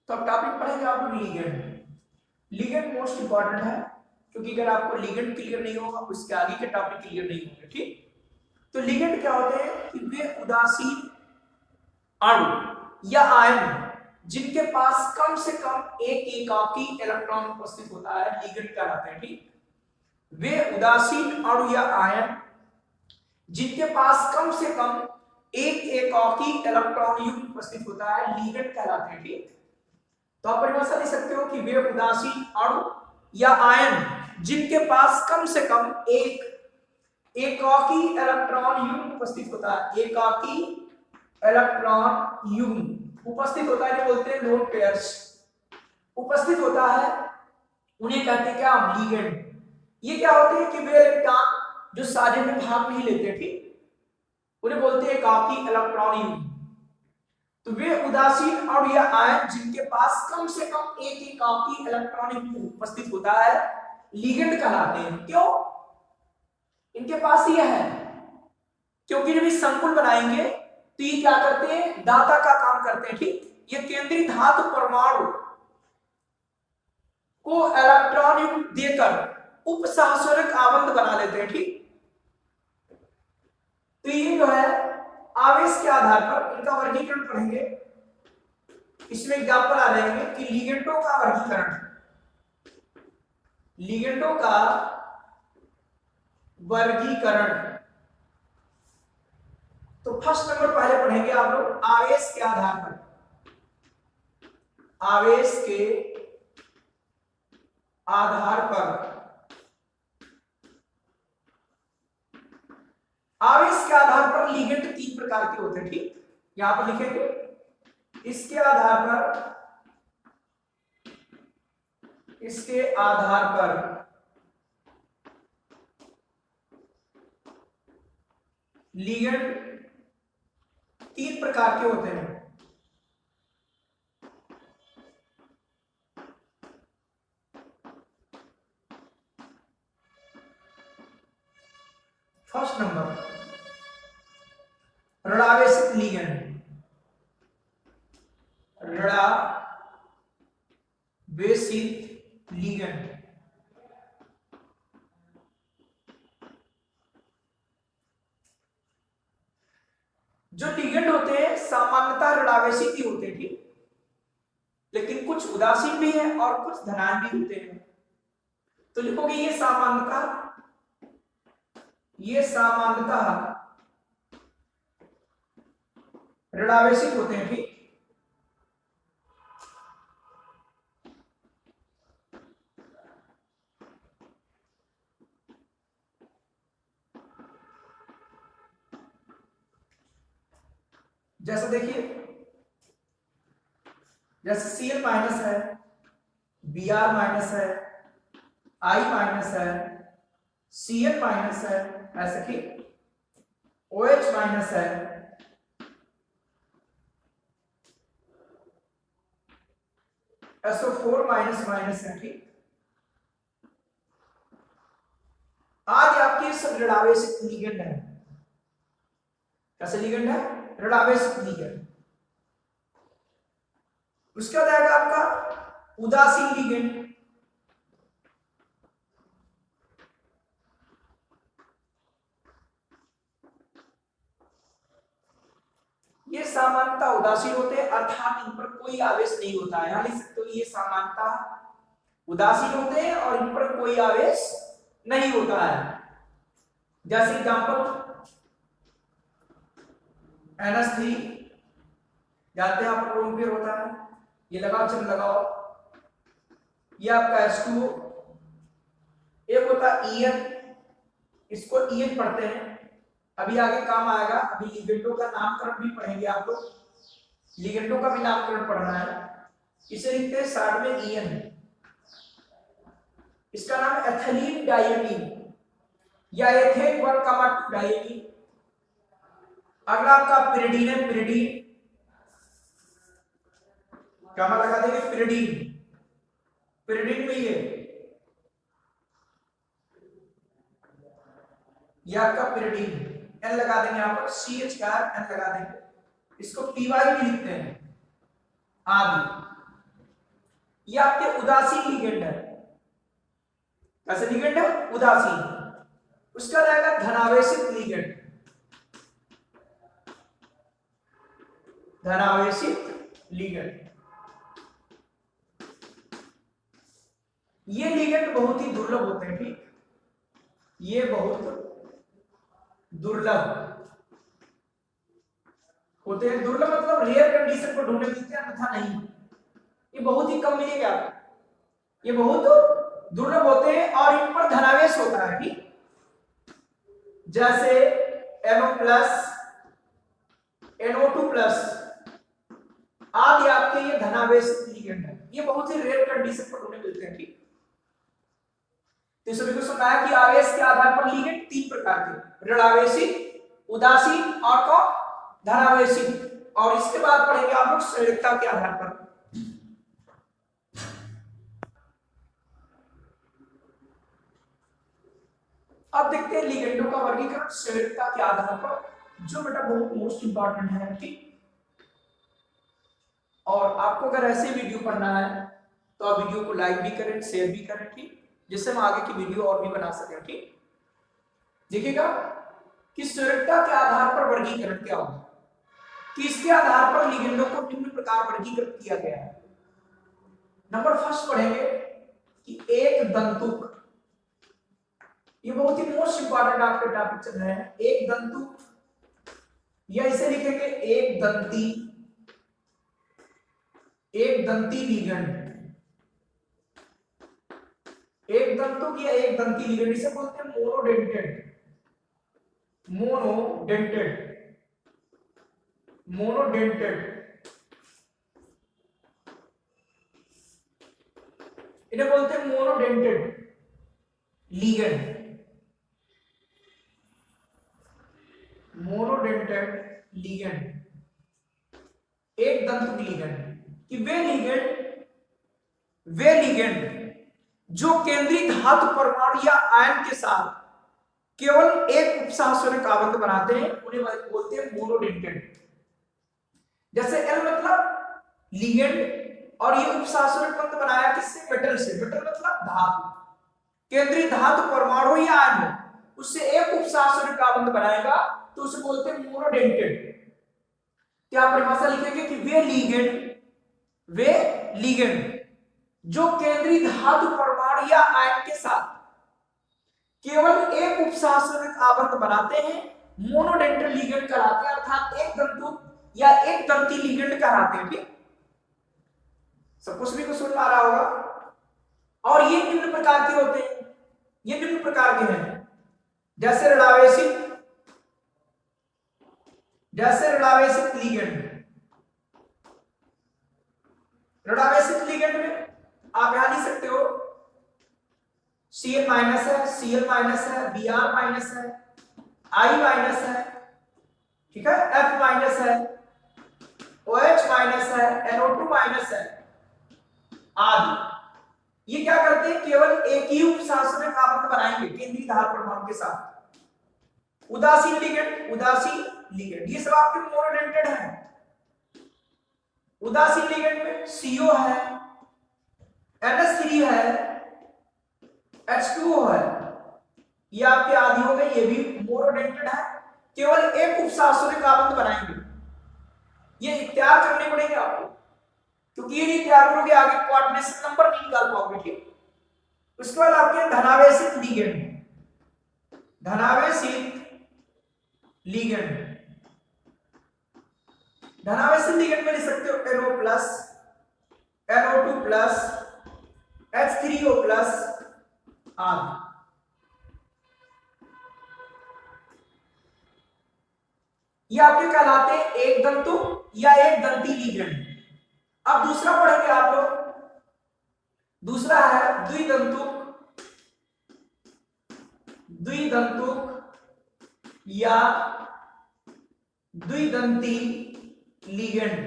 तो अब टॉपिक पढ़ेंगे आप लोग लिगेंड। लिगेंड मोस्ट इंपॉर्टेंट है, क्योंकि अगर आपको लिगेंड क्लियर नहीं होगा उसके आगे के टॉपिक क्लियर नहीं होंगे। ठीक, तो लिगेंड क्या होते हैं कि वे उदासीन अणु या आयन जिनके पास कम से कम एक एकाकी इलेक्ट्रॉन उपस्थित होता है, लिगेंड कहलाते हैं। ठीक, वे उदासीन अणु या आयन जिनके पास कम से कम एक एकाकी इलेक्ट्रॉन युग्म उपस्थित होता है, लिगेंड कहलाते हैं। ठीक, तो आप परिभाषा दे सकते हो कि वे उदासीन अणु या आयन जिनके पास कम से कम एक एकाकी इलेक्ट्रॉन युग्म उपस्थित होता है, एकाकी इलेक्ट्रॉन युग्म उपस्थित होता है, जो बोलते हैं लोन पेयर्स उपस्थित होता है, उन्हें कहते हैं क्या, लिगेंड। ये क्या होते हैं कि वे इलेक्ट्रॉन जो साझे में भाग नहीं लेते, ठीक, उन्हें बोलते हैं एकाकी इलेक्ट्रॉन युग्म। तो वे उदासीन अणु या आयन जिनके पास कम से कम एक एकाकी इलेक्ट्रॉन युग्म उपस्थित होता है, लिगेंड कहलाते हैं। क्यों इनके पास यह है, क्योंकि जब ये संकुल बनाएंगे तो ये क्या करते हैं, दाता का काम करते हैं। ठीक, ये केंद्रीय धातु परमाणु को इलेक्ट्रॉन युग्म देकर उपसहस्रक आबंध बना लेते हैं। ठीक, तो ये जो है आवेश के आधार पर इनका वर्गीकरण पढ़ेंगे। इसमें एग्जाम्पल आ जाएंगे कि लिगेंडों का वर्गीकरण, लिगेंडों का वर्गीकरण। तो फर्स्ट नंबर पहले पढ़ेंगे आप लोग, आवेश के आधार पर, आवेश के आधार पर। आवेश के आधार पर लिगेंड 3 प्रकार के होते हैं। ठीक, यहां पर लिखेंगे, इसके आधार पर लिगेंड 3 प्रकार के होते हैं। फर्स्ट नंबर ऋणावेशित लिगेंड, ऋणावेशित लिगेंड। जो लिगेंड होते हैं सामान्यतः ऋणावेशित ही होते हैं। ठीक, लेकिन कुछ उदासीन भी हैं और कुछ धनायन भी होते हैं। तो लिखोगे ये सामान्यतः ऋणावेशित होते हैं। ठीक, जैसे देखिए, जैसे Cl माइनस है, Br माइनस है, I माइनस है, Cl माइनस है, ऐसे कि OH माइनस है, SO4 माइनस माइनस है। ठीक, आज आपके सब ऋणावेशित लिगेंड है। कैसे लिगेंड है, ऋणावेशित लिगेंड। उसके बाद आएगा आपका उदासीन लिगेंड। ये सामान्यतः उदासीन होते हैं, अर्थात इन पर कोई आवेश नहीं होता है। यहां लिख सकते हो, ये सामान्यतः उदासीन होते हैं और इन पर कोई आवेश नहीं होता है। जैसे एग्जांपल NH3 जानते हैं आप, लोन पेयर होता है, ये लगाओ, चलो लगाओ, ये आपका H2O। एक होता है EN, इसको EN पढ़ते हैं, अभी आगे काम आएगा। अभी लिगेंडों का नामकरण भी पढ़ेंगे आप लोग, लिगेंडों का भी नामकरण पढ़ना है। इसे लिखते हैं साइड में EN, इसका नाम एथिलीन डाइमीन या एथेन 1,2 डाइमीन। अगला आपका पिरिडीन है, पिरिडीन क्या लगा देंगे, पिरिडीन। पिरिडीन में ये आपका पिरिडीन, N लगा देंगे यहाँ पर, CH का N लगा देंगे। इसको PY भी लिखते हैं, आदि। ये आपके उदासीन लिगेंड है। कैसे लिगेंड है? उदासीन। उसका रहेगा धनावेशित लिगेंड। धनावेशित लिगेंड, ये लिगेंड बहुत ही दुर्लभ होते हैं। ठीक, ये बहुत दुर्लभ होते हैं। दुर्लभ मतलब रेयर कंडीशन पर ढूंढने मिलते हैं, अन्यथा नहीं। ये बहुत ही कम मिलेगा, ये बहुत दुर्लभ होते हैं और इन पर धनावेश होता है। ठीक, जैसे NO+, NO2+ आदि आपके ये धनावेशित लिगेंड है। ये बहुत ही रेयर कंडीशन पर ढूंढने मिलते हैं। ठीक, तो सभी को सुना है कि आवेश के आधार पर लिगेंड 3 प्रकार के, ऋणावेशित, उदासीन और कौन? धनावेशित। और इसके बाद पढ़ेंगे आप लोग संयोजकता के आधार पर। अब देखते हैं लिगेंडों का वर्गीकरण संयोजकता के आधार पर, जो बेटा बहुत मोस्ट इंपॉर्टेंट है। ठीक, और आपको अगर ऐसे वीडियो पढ़ना है तो आप वीडियो को लाइक भी करें, शेयर भी करें। ठीक, जिससे हम आगे की वीडियो और भी बना सकें। ठीक, देखिएगा कि संयोजकता के आधार पर वर्गीकरण क्या होगा, कि इसके आधार पर लिगेंडों को निम्न प्रकार वर्गीकृत किया गया है। नंबर फर्स्ट पढ़ेंगे कि एक दंतुक, ये बहुत ही मोस्ट इंपॉर्टेंट आपके टॉपिक चल रहे हैं। एक दंतुक, या इसे लिखेंगे एक दंती, एक दंती लिगेंड। एक दंतुक या एक दंती लिगेंड, इसे बोलते हैं मोनोडेंटेड। मोनोडेंटेड, मोनोडेंटेड, इन्हें बोलते हैं मोनोडेंटेड लिगेंड। मोनोडेंटेड लिगेंड, एक दंतुक लिगेंड, कि वे लिगेंड जो केंद्रीय धातु परमाणु या आयन के साथ केवल एक उपसहस्रक आबंध बनाते हैं, उन्हें बोलते हैं मोनोडेंटेड। जैसे L मतलब लिगेंड, और ये उपसहस्रक बंध बनाया किससे? मेटल से। मेटल मतलब धातु, केंद्रीय धातु परमाणु या आयन, उससे एक उपसहस्रक आबंध बनाएगा तो उसे बोलते हैं मोनोडेंटेड। क्या परिभाषा लिखेंगे कि वे लिगेंड जो केंद्रीय धातु परमाणु या आयन के साथ केवल एक उपसहस्रक आबंध बनाते हैं, मोनोडेंटेड लिगेंड कहलाते हैं, अर्थात एक दंतुक या एक दंती लिगेंड कहलाते हैं। ठीक, सब कुछ भी को सुन पा रहा होगा। और ये निम्न प्रकार के होते हैं, ये निम्न प्रकार के हैं, जैसे ऋणावेशित, लिगेंड। ऋणावेशित लिगेंड में आप यहां लिख सकते हो Cl- है, Cl- है, Br- है, I- है, ठीक है, F- है, OH- है, NO2- है आदि। ये क्या करते हैं? केवल एक ही उपसहस्रक आबंध बनाएंगे केंद्रीय धातु परमाणु के साथ। उदासीन लिगेंड, ये सब आपके मोनोडेंटेड है। उदासीन लिगेंड में CO है, NH3 है, H2O है, ये आपके आदि हो गए, ये भी मोनोडेंटेड है, केवल एक उपसहस्रक आबंध बनाएंगे। ये तैयार करने पड़ेंगे आपको, क्योंकि ये नहीं तैयार करोगे आगे कोऑर्डिनेशन नंबर नहीं निकाल पाओगे। ठीक, उसके बाद आपके धनावेशित लिगेंड, धनावेशित लिगेंड में लिख सकते हो NO+, NO2+, H3O+ आदि। ये आपके कहलाते हैं एक दंतुक या एक दंती लिगेंड। अब दूसरा पढ़ेंगे आप लोग, दूसरा है द्विदंतुक या द्विदंती लिगेंड।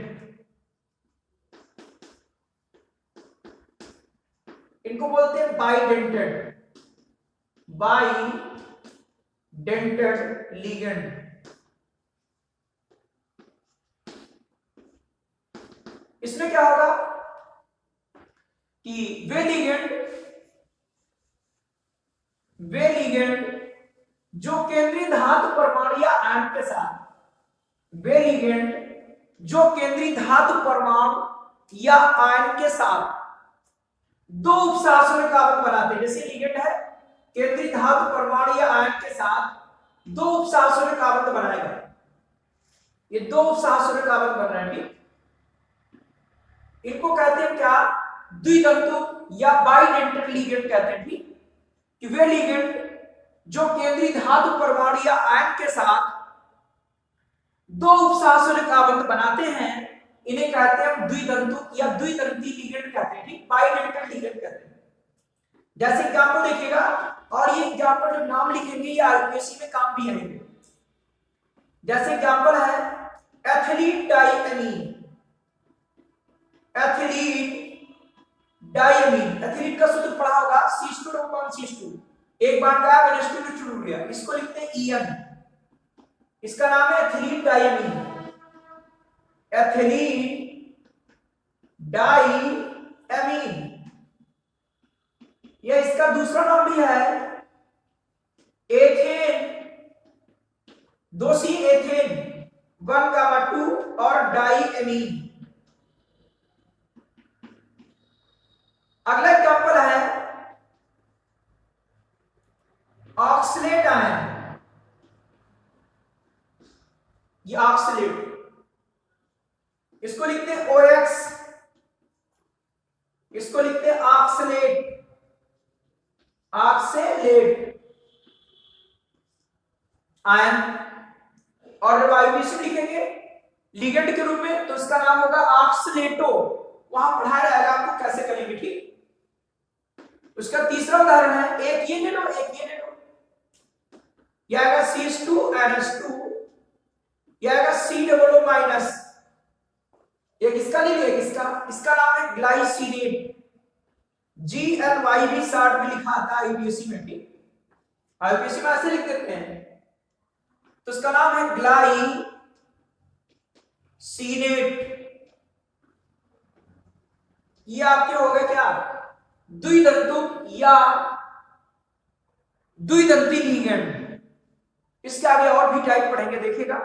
इनको बोलते हैं बाइडेंटेड लिगेंड। इसमें क्या होगा? कि वे लिगेंड जो केंद्रीय धातु परमाणु या आयन के साथ, वे लिगेंड जो केंद्रीय धातु परमाणु या आयन के साथ दो उपसासुर कार्बन बनाते हैं। जैसे लिगेंड है केंद्रीय धातु परमाणु या आयन के साथ दो उपसासुर कार्बन बनाएगा, ये दो उपसासुर कार्बन बन रहे हैं, ठीक। इनको कहते हैं क्या, द्वितंतु या बाइडेंटल लिगेंड कहते हैं, ठीक। कि वे लिगेंड जो केंद्रीय धातु परमाणु या आयन के साथ दो उपसासुर कार्बन बनाते हैं, इन्हें कहते हैं हम द्वितंतु या द्वितंती लिगेंड कहते हैं, ठीक। बाइडेंटल लिगेंड कहते हैं। जैसे एग्जांपल देखिएगा, और ये एग्जांपल जो नाम लिखेंगे ये आईपीएससी में काम भी आएंगे। जैसे एग्जांपल है ethylene diamine, ethylene diamine, ethylene का सूत्र पढ़ा होगा C2C2, एक बार का N2 छूट गया, इसको लिखते हैं EN, इसका नाम है एथिलीन डाइएमीन, एथिलीन डाइएमीन। यह इसका दूसरा नाम भी है एथेन, 2C एथेन 1,2 और डाइएमीन। अगला एग्जांपल है ऑक्सलेट आयन, ये ऑक्सलेट, इसको लिखते हैं OX, इसको लिखते हैं ऑक्सलेट, ऑक्सलेट आयन। और जब आईपीसी में लिखेंगे लिगेंड के रूप में तो इसका नाम होगा ऑक्सलेटो, वहां पढ़ाया जाएगा आपको कैसे करेंगे, ठीक। उसका तीसरा उदाहरण है, एक ये ले लो, एक ये ले लो, यह आएगा CH2NH2, यह आएगा COO-, एक इसका ले लिया, इसका नाम है ग्लाइसिनेट, GLY भी शॉर्ट में लिखा आता है आईपीएससी में, ठीक। आईपीएससी में ऐसे लिख देते हैं, तो इसका नाम है ग्लाइसिनेट। ये आपके हो गए क्या, द्वितंतु या द्विदंती लिगेंड। इसके आगे और भी टाइप पढ़ेंगे, देखिएगा।